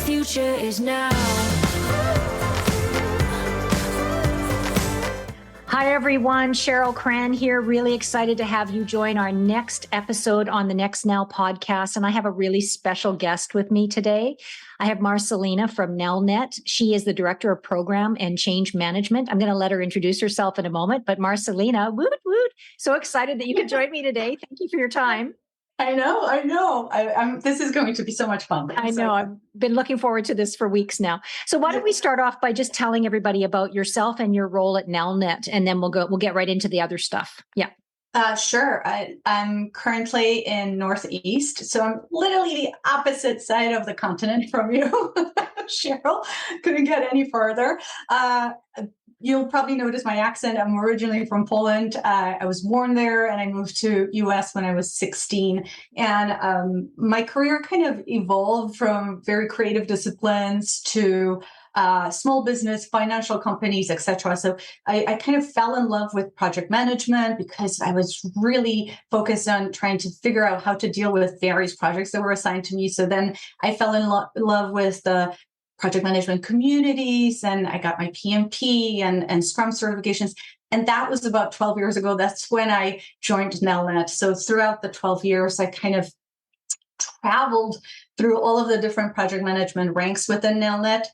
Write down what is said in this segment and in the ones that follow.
future is now. Hi, everyone. Cheryl Cran here. Really excited to have you join our next episode on the Next Now podcast. And I have a really special guest with me today. I have Marcelina from Nelnet. She is the Director of Program and Change Management. I'm going to let her introduce herself in a moment. But Marcelina, woot, woot. So excited that you could join me today. Thank you for your time. I know. This is going to be so much fun. I know. I've been looking forward to this for weeks now. So why don't we start off by just telling everybody about yourself and your role at Nelnet, and then we'll get right into the other stuff. Yeah. Sure. I'm currently in Northeast, so I'm literally the opposite side of the continent from you, Cheryl. Couldn't get any further. You'll probably notice my accent. I'm originally from Poland. I was born there and I moved to US when I was 16. And my career kind of evolved from very creative disciplines to small business, financial companies, etc. So I kind of fell in love with project management because I was really focused on trying to figure out how to deal with various projects that were assigned to me. So then I fell in love with the project management communities, and I got my PMP and Scrum certifications. And that was about 12 years ago. That's when I joined Nelnet. So throughout the 12 years, I kind of traveled through all of the different project management ranks within Nelnet,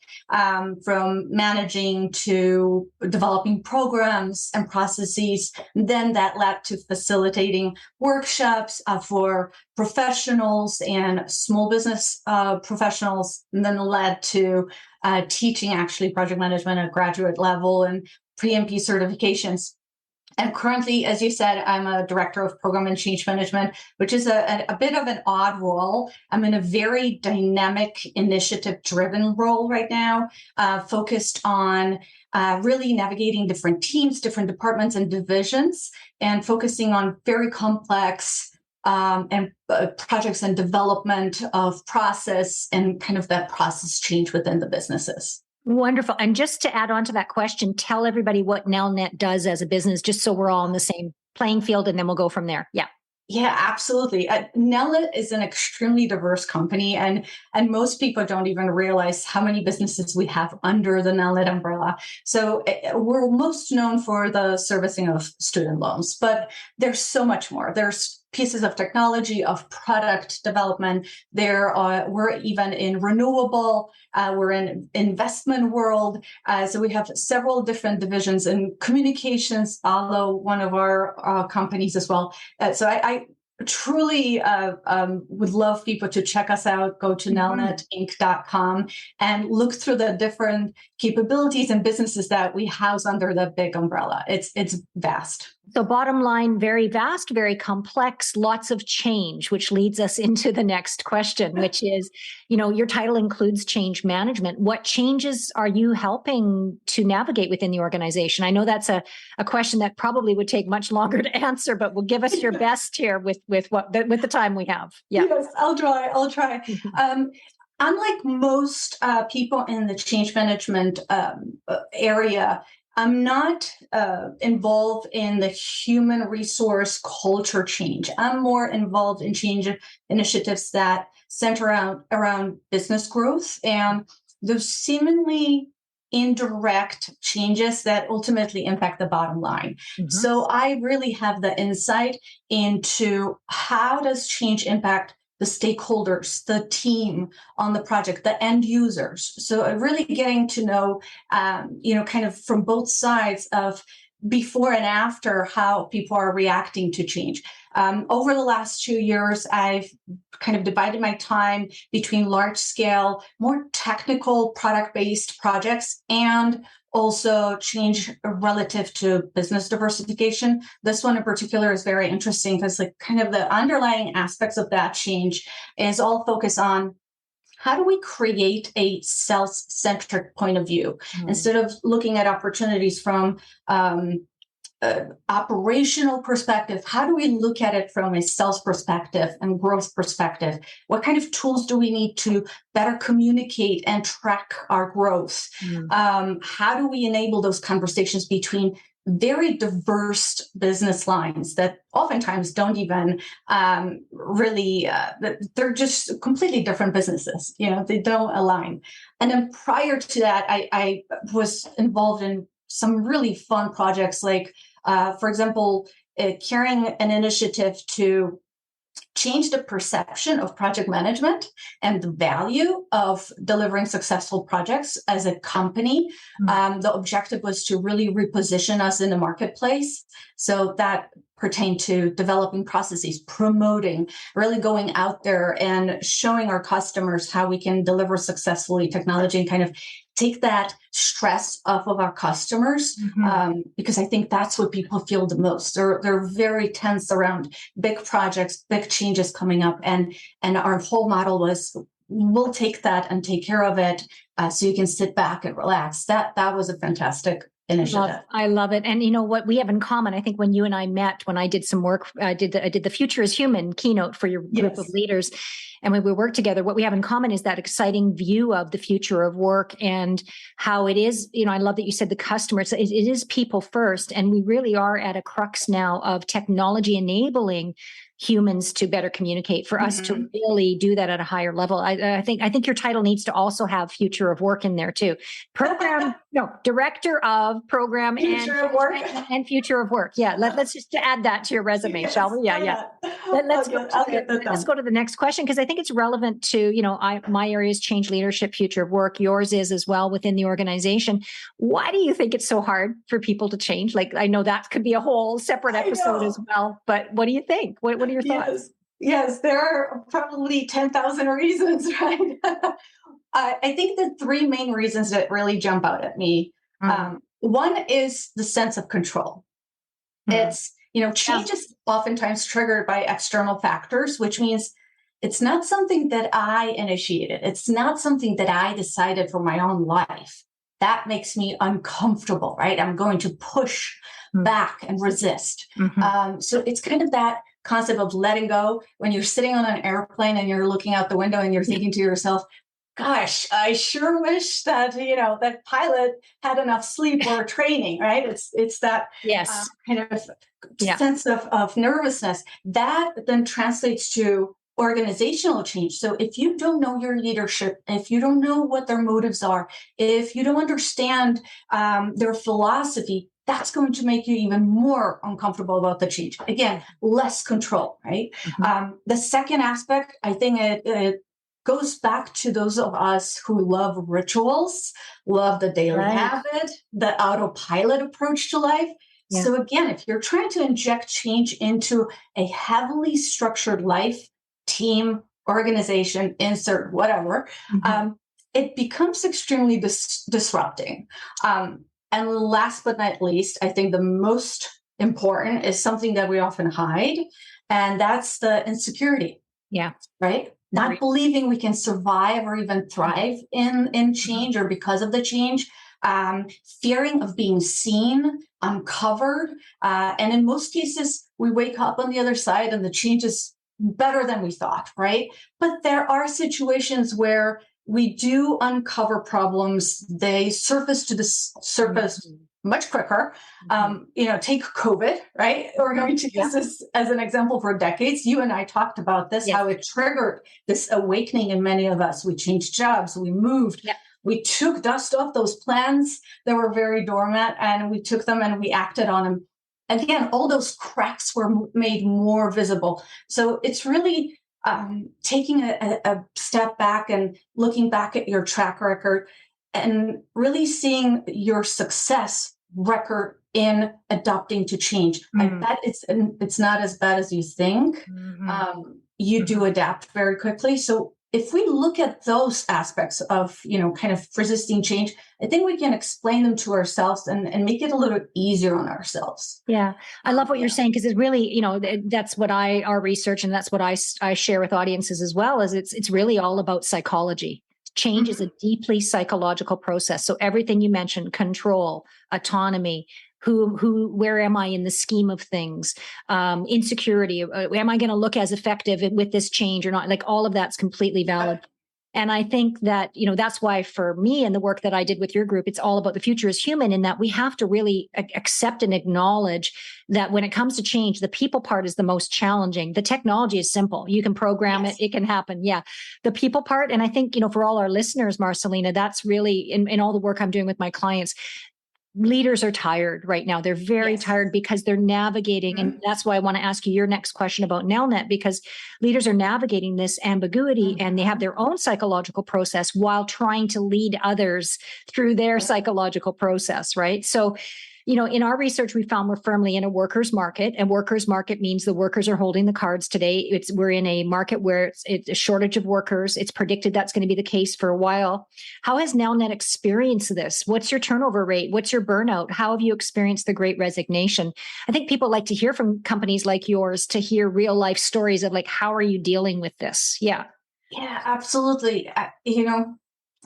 from managing to developing programs and processes. Then that led to facilitating workshops for professionals and small business professionals, and then led to teaching actually project management at graduate level and PMP certifications. And currently, as you said, I'm a director of program and change management, which is a bit of an odd role. I'm in a very dynamic, initiative-driven role right now, focused on really navigating different teams, different departments and divisions, and focusing on very complex and projects and development of process and kind of that process change within the businesses. Wonderful. And just to add on to that question, tell everybody what Nelnet does as a business, just so we're all on the same playing field, and then we'll go from there. Yeah. Yeah, absolutely. Nelnet is an extremely diverse company, and most people don't even realize how many businesses we have under the Nelnet umbrella. So we're most known for the servicing of student loans, but there's so much more. There's pieces of technology, of product development. We're even in renewable. We're in investment world. So we have several different divisions in communications, although one of our companies as well. So I truly would love people to check us out. Go to nelnetinc.com and look through the different capabilities and businesses that we house under the big umbrella. It's vast. So bottom line, very vast, very complex, lots of change, which leads us into the next question, which is, your title includes change management. What changes are you helping to navigate within the organization? I know that's a question that probably would take much longer to answer, but we'll give us your best here with the time we have. Yeah. Yes, I'll try. Unlike most people in the change management area, I'm not involved in the human resource culture change. I'm more involved in change initiatives that center around business growth and those seemingly indirect changes that ultimately impact the bottom line. Mm-hmm. So I really have the insight into how does change impact the stakeholders, the team on the project, the end users. So really getting to know, kind of from both sides of before and after how people are reacting to change. Over the last 2 years, I've kind of divided my time between large scale, more technical product-based projects and also change relative to business diversification. This one in particular is very interesting because kind of the underlying aspects of that change is all focused on how do we create a self-centric point of view instead of looking at opportunities from operational perspective. How do we look at it from a sales perspective and growth perspective? What kind of tools do we need to better communicate and track our growth? How do we enable those conversations between very diverse business lines that oftentimes don't even really, they're just completely different businesses. They don't align. And then prior to that, I was involved in some really fun projects, like, for example, carrying an initiative to change the perception of project management and the value of delivering successful projects as a company. The objective was to really reposition us in the marketplace. So that pertained to developing processes, promoting, really going out there and showing our customers how we can deliver successfully technology and kind of take that stress off of our customers, because I think that's what people feel the most. They're very tense around big projects, big changes coming up, and our whole model was, we'll take that and take care of it, so you can sit back and relax. That was a fantastic initiative. I love it. And you know what we have in common? I think when you and I met, when I did some work, I did the Future is Human keynote for your group of leaders. And when we work together, what we have in common is that exciting view of the future of work and how it is. I love that you said the customers, it is people first. And we really are at a crux now of technology enabling humans to better communicate, for us to really do that at a higher level. I think your title needs to also have future of work in there too. Director of program Future of work. and future of work. Yeah. Let's just add that to your resume, shall we? Yeah. Let's go to the next question, because I think it's relevant to, my area is change leadership, future of work. Yours is as well within the organization. Why do you think it's so hard for people to change? Like, I know that could be a whole separate episode as well, but what do you think? What are your thoughts? Yes, there are probably 10,000 reasons, right? I think the three main reasons that really jump out at me. One is the sense of control. It's, change is oftentimes triggered by external factors, which means it's not something that I initiated. It's not something that I decided for my own life. That makes me uncomfortable, right? I'm going to push back and resist. So it's kind of that concept of letting go. When you're sitting on an airplane and you're looking out the window and you're thinking to yourself, gosh, I sure wish that, that pilot had enough sleep or training, right? It's that kind of sense of nervousness that then translates to organizational change. So if you don't know your leadership, if you don't know what their motives are, if you don't understand their philosophy, that's going to make you even more uncomfortable about the change. Again, less control, right? The second aspect, I think it goes back to those of us who love rituals, love the daily habit, the autopilot approach to life. Yeah. So again, if you're trying to inject change into a heavily structured life, team, organization, insert whatever, it becomes extremely disrupting. And last but not least, I think the most important is something that we often hide, and that's the insecurity. Yeah. Right? Not believing we can survive or even thrive in change or because of the change, fearing of being seen, uncovered. And in most cases, we wake up on the other side and the change is better than we thought, right? But there are situations where we do uncover problems. They surface to the surface much quicker. Take COVID, right? We're going to use this as an example for decades. You and I talked about this, how it triggered this awakening in many of us. We changed jobs, we moved, we took dust off those plans that were very dormant, and we took them and we acted on them. And again, all those cracks were made more visible. So it's really taking a step back and looking back at your track record and really seeing your success record in adapting to change. I bet it's not as bad as you think. You do adapt very quickly. So if we look at those aspects of, kind of resisting change, I think we can explain them to ourselves and make it a little bit easier on ourselves. Yeah. I love what you're saying, because it's really, that's what our research, and that's what I share with audiences as well, is it's really all about psychology. Change is a deeply psychological process. So everything you mentioned, control, autonomy, where am I in the scheme of things? Insecurity. Am I going to look as effective with this change or not? Like, all of that's completely valid. And I think that, that's why for me and the work that I did with your group, it's all about the future is human, in that we have to really accept and acknowledge that when it comes to change, the people part is the most challenging. The technology is simple. You can program it. It can happen. Yeah. The people part. And I think, for all our listeners, Marcelina, that's really in all the work I'm doing with my clients, leaders are tired right now. They're very tired because they're navigating. And that's why I want to ask you your next question about Nelnet, because leaders are navigating this ambiguity and they have their own psychological process while trying to lead others through their psychological process, right? So, in our research, we found we're firmly in a workers' market, and workers' market means the workers are holding the cards today. We're in a market where it's a shortage of workers. It's predicted that's going to be the case for a while. How has Nelnet experienced this? What's your turnover rate? What's your burnout? How have you experienced the Great Resignation? I think people like to hear from companies like yours, to hear real life stories of how are you dealing with this? Yeah. Yeah, absolutely.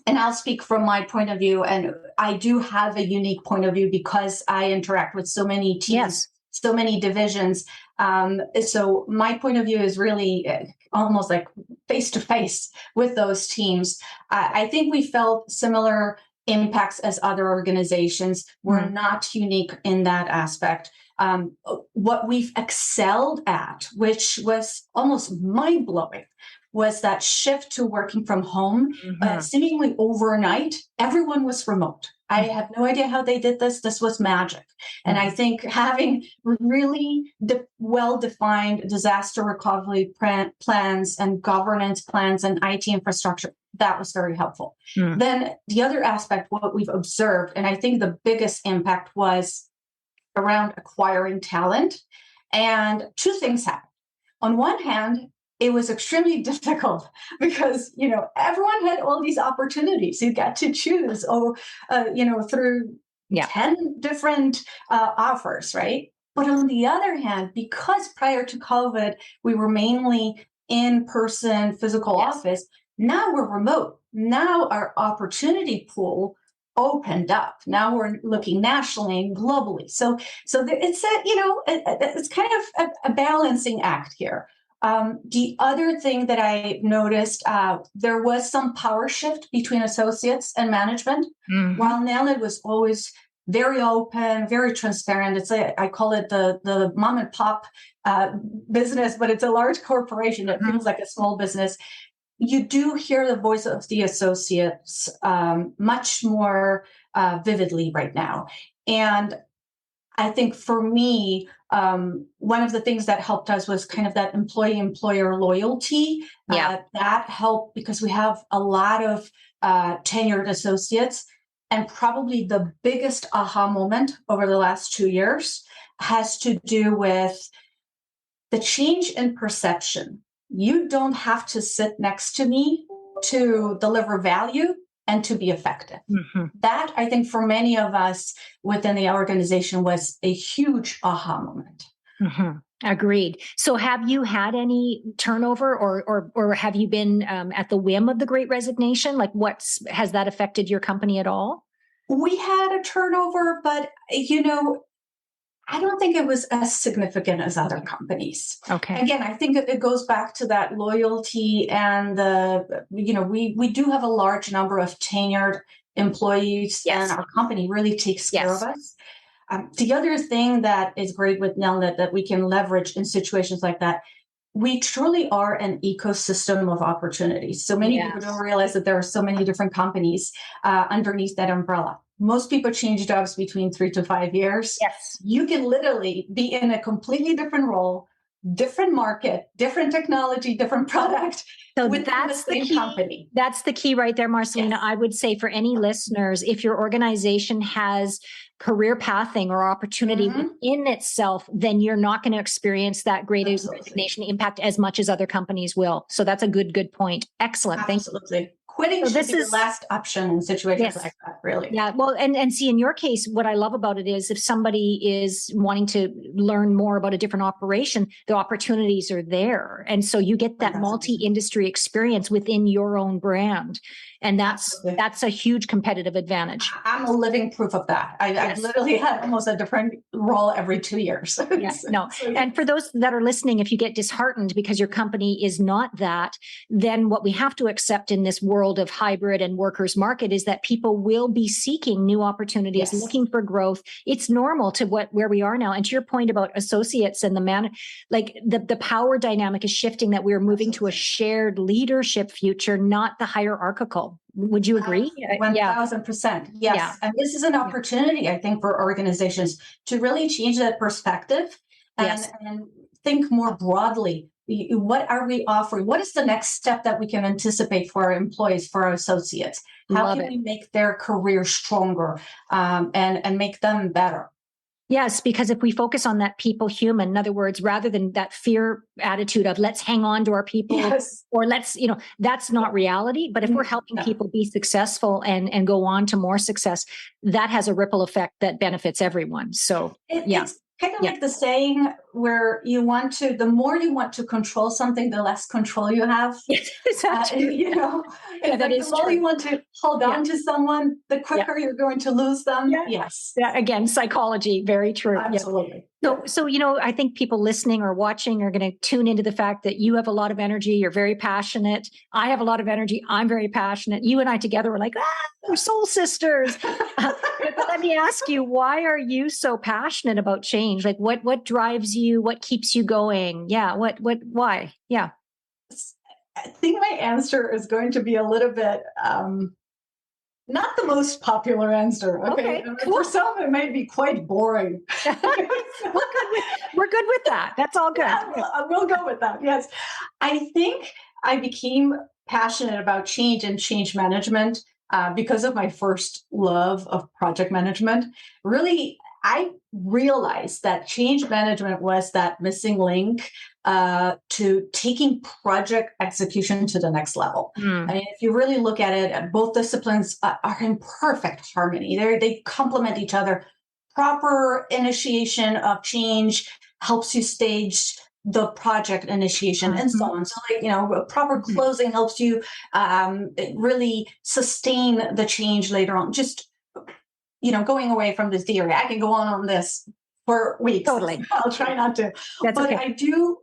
And I'll speak from my point of view. And I do have a unique point of view because I interact with so many teams, so many divisions. So my point of view is really almost like face to face with those teams. I think we felt similar impacts as other organizations. We're not unique in that aspect. What we've excelled at, which was almost mind-blowing, was that shift to working from home. Seemingly overnight, everyone was remote. I have no idea how they did this. This was magic. And I think having really well-defined disaster recovery plans and governance plans and IT infrastructure, that was very helpful. Then the other aspect, what we've observed, and I think the biggest impact was around acquiring talent. And two things happened. On one hand, it was extremely difficult because, everyone had all these opportunities. You got to choose, through 10 different offers, right? But on the other hand, because prior to COVID, we were mainly in-person physical office, now we're remote. Now our opportunity pool opened up. Now we're looking nationally and globally. So it's it's kind of a balancing act here. The other thing that I noticed, there was some power shift between associates and management. While Nelnet was always very open, very transparent. I call it the mom and pop business, but it's a large corporation. It feels like a small business. You do hear the voice of the associates much more vividly right now. And I think for me, one of the things that helped us was kind of that employee-employer loyalty. That helped because we have a lot of tenured associates. And probably the biggest aha moment over the last 2 years has to do with the change in perception. You don't have to sit next to me to deliver value and to be effective. That, I think, for many of us within the organization was a huge aha moment. Agreed. So have you had any turnover or have you been at the whim of the Great Resignation? Has that affected your company at all? We had a turnover, but, I don't think it was as significant as other companies. Okay. Again, I think it goes back to that loyalty and we do have a large number of tenured employees and our company really takes care of us. The other thing that is great with Nelnet that we can leverage in situations like that, we truly are an ecosystem of opportunities. So many people don't realize that there are so many different companies underneath that umbrella. Most people change jobs between 3 to 5 years. Yes. You can literally be in a completely different role, different market, different technology, different product. So that's the key company. That's the key right there, Marcelina. I would say for any listeners, if your organization has career pathing or opportunity within itself, then you're not going to experience that great resignation impact as much as other companies will. So that's a good point. Excellent. Absolutely. Thank you. Quitting should be the last option in situations like that, really. Yeah. Well, and see, in your case, what I love about it is if somebody is wanting to learn more about a different operation, the opportunities are there. And so you get that multi-industry experience within your own brand. And that's a huge competitive advantage. I'm a living proof of that. I literally had almost a different roll every 2 years. Yeah, no. And for those that are listening, if you get disheartened because your company is not that, then what we have to accept in this world of hybrid and workers market is that people will be seeking new opportunities, looking for growth. It's normal to where we are now. And to your point about associates and the power dynamic is shifting, that we're moving to a shared leadership future, not the hierarchical. Would you agree? 1000%. Yes. Yeah. And this is an opportunity, I think, for organizations to really change that perspective and think more broadly. What are we offering? What is the next step that we can anticipate for our employees, for our associates? How can we make their career stronger and make them better? Yes, because if we focus on that people human, in other words, rather than that fear attitude of let's hang on to our people or let's, that's not reality. But if we're helping people be successful and go on to more success, that has a ripple effect that benefits everyone. So it's kind of like the saying where the more you want to control something, the less control you have. Exactly. The more you want to hold on to someone, the quicker you're going to lose them. Yes. Yeah. Again, psychology, very true. Absolutely. So, I think people listening or watching are going to tune into the fact that you have a lot of energy. You're very passionate. I have a lot of energy. I'm very passionate. You and I together, we're like, we're soul sisters. But let me ask you, why are you so passionate about change? Like what drives you? What keeps you going? Yeah. Why? Yeah. I think my answer is going to be a little bit, not the most popular answer. Okay. Cool. For some, it may be quite boring. We're good with that. That's all good. We'll go with that. Yes. I think I became passionate about change and change management because of my first love of project management. Really, I realized that change management was that missing link to taking project execution to the next level. I mean, if you really look at it, both disciplines are in perfect harmony. They complement each other. Proper initiation of change helps you stage the project initiation and so on. So proper closing helps you really sustain the change later on. Just going away from this theory, I can go on this for weeks. Totally. I'll try not to. But okay. I do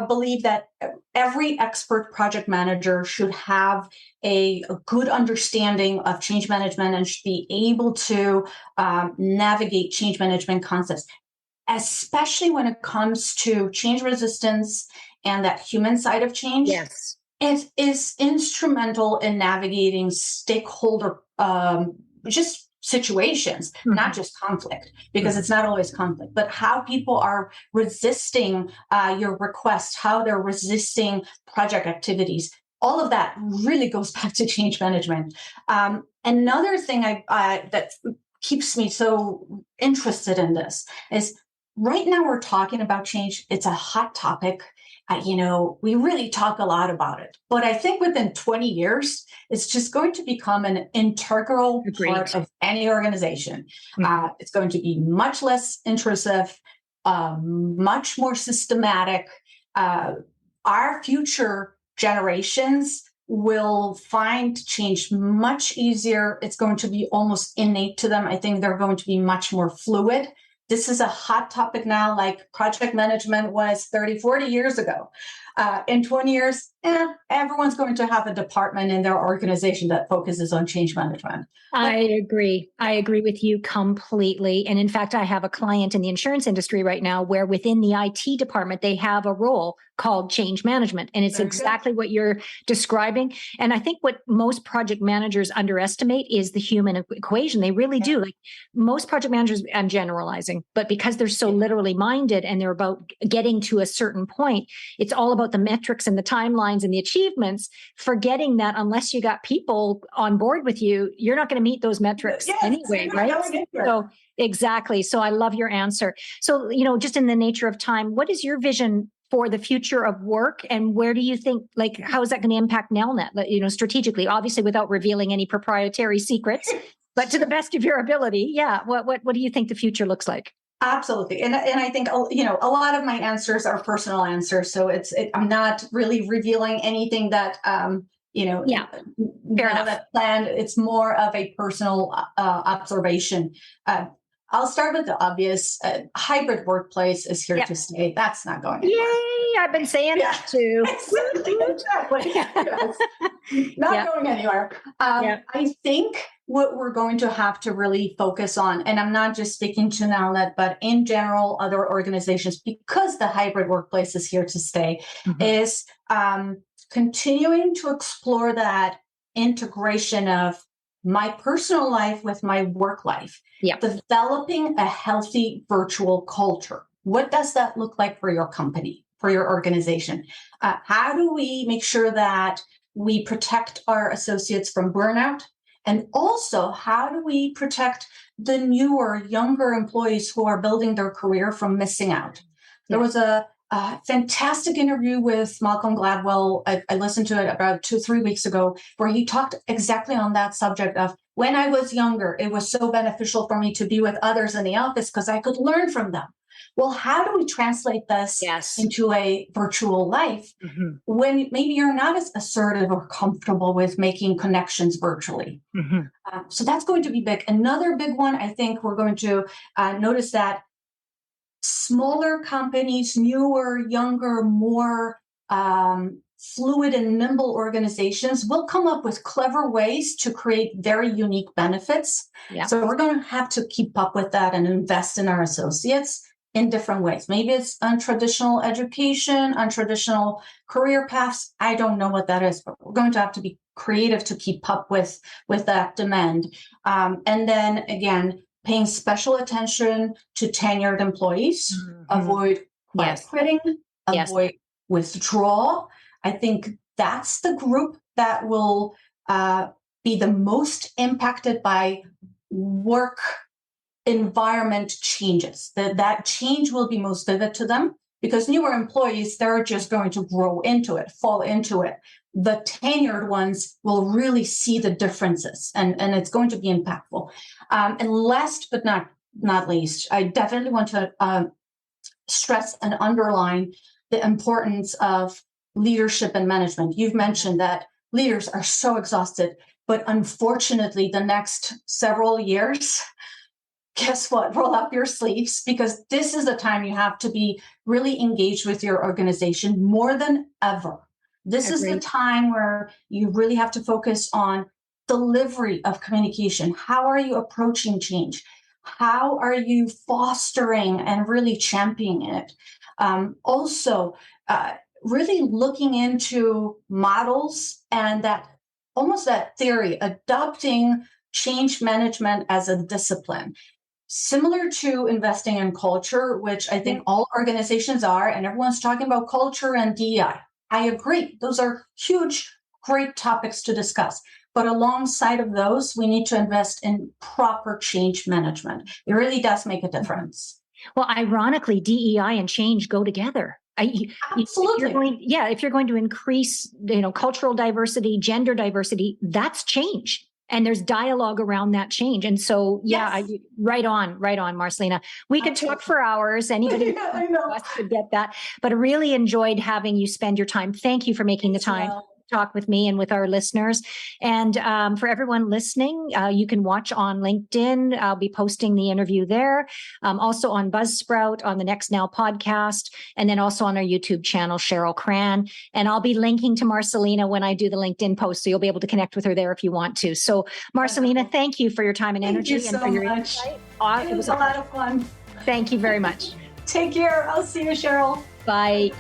believe that every expert project manager should have a good understanding of change management and should be able to navigate change management concepts, especially when it comes to change resistance and that human side of change. Yes. It is instrumental in navigating stakeholder just situations, not just conflict, because it's not always conflict, but how people are resisting your request, how they're resisting project activities. All of that really goes back to change management. Another thing that keeps me so interested in this is right now we're talking about change. It's a hot topic. We really talk a lot about it, but I think within 20 years, it's just going to become an integral part of any organization. It's going to be much less intrusive, much more systematic. Our future generations will find change much easier. It's going to be almost innate to them. I think they're going to be much more fluid. This is a hot topic now, like project management was 30, 40 years ago. In 20 years, everyone's going to have a department in their organization that focuses on change management. I agree. I agree with you completely. And in fact, I have a client in the insurance industry right now where within the IT department, they have a role called change management. And it's exactly what you're describing. And I think what most project managers underestimate is the human equation. They really do. Like most project managers, I'm generalizing, but because they're so literally minded and they're about getting to a certain point, it's all about the metrics and the timelines and the achievements, forgetting that unless you got people on board with you, you're not going to meet those metrics anyway, right? So exactly. So I love your answer. So, just in the nature of time, what is your vision for the future of work, and where do you think, how is that going to impact Nelnet, strategically, obviously without revealing any proprietary secrets, but to the best of your ability? Yeah. What do you think the future looks like? Absolutely. And I think, a lot of my answers are personal answers. So I'm not really revealing anything that, fair enough. That planned. It's more of a personal observation. I'll start with the obvious. Hybrid workplace is here to stay. That's not going anywhere. Yay! I've been saying that too. Exactly. Yes. Not going anywhere. I think what we're going to have to really focus on, and I'm not just speaking to Nelnet, but in general, other organizations, because the hybrid workplace is here to stay, is continuing to explore that integration of my personal life with my work life, developing a healthy virtual culture. What does that look like for your company, for your organization? How do we make sure that we protect our associates from burnout? And also, how do we protect the newer, younger employees who are building their career from missing out? There was a fantastic interview with Malcolm Gladwell. I listened to it about 2-3 weeks ago, where he talked exactly on that subject of when I was younger, it was so beneficial for me to be with others in the office because I could learn from them. Well, how do we translate this into a virtual life when maybe you're not as assertive or comfortable with making connections virtually? So that's going to be big. Another big one, I think we're going to notice that smaller companies, newer, younger, more fluid and nimble organizations will come up with clever ways to create very unique benefits. So we're going to have to keep up with that and invest in our associates in different ways. Maybe it's untraditional education, untraditional career paths. I don't know what that is, but we're going to have to be creative to keep up with that demand. And then again, paying special attention to tenured employees, avoid quitting, avoid withdrawal. I think that's the group that will be the most impacted by work environment changes. That change will be most vivid to them because newer employees, they're just going to grow into it, fall into it. The tenured ones will really see the differences and it's going to be impactful. And last but not least, I definitely want to stress and underline the importance of leadership and management. You've mentioned that leaders are so exhausted, but unfortunately, the next several years, guess what? Roll up your sleeves because this is the time you have to be really engaged with your organization more than ever. This is the time where you really have to focus on delivery of communication. How are you approaching change? How are you fostering and really championing it? Also, really looking into models and that theory, adopting change management as a discipline. Similar to investing in culture, which I think all organizations are, and everyone's talking about culture and DEI. I agree. Those are huge, great topics to discuss. But alongside of those, we need to invest in proper change management. It really does make a difference. Well, ironically, DEI and change go together. Absolutely. If you're going to increase, cultural diversity, gender diversity, that's change. And there's dialogue around that change. And so, right on, Marcelina. We could talk for hours. Anybody could get that. But I really enjoyed having you spend your time. Thank you for making the time to talk with me and with our listeners. And for everyone listening, you can watch on LinkedIn. I'll be posting the interview there. Also on Buzzsprout, on the Next Now podcast, and then also on our YouTube channel, Cheryl Cran. And I'll be linking to Marcelina when I do the LinkedIn post, so you'll be able to connect with her there if you want to. So, Marcelina, thank you for your time and energy and for your insight. It was a lot of fun. Thank you very much. Take care. I'll see you, Cheryl. Bye.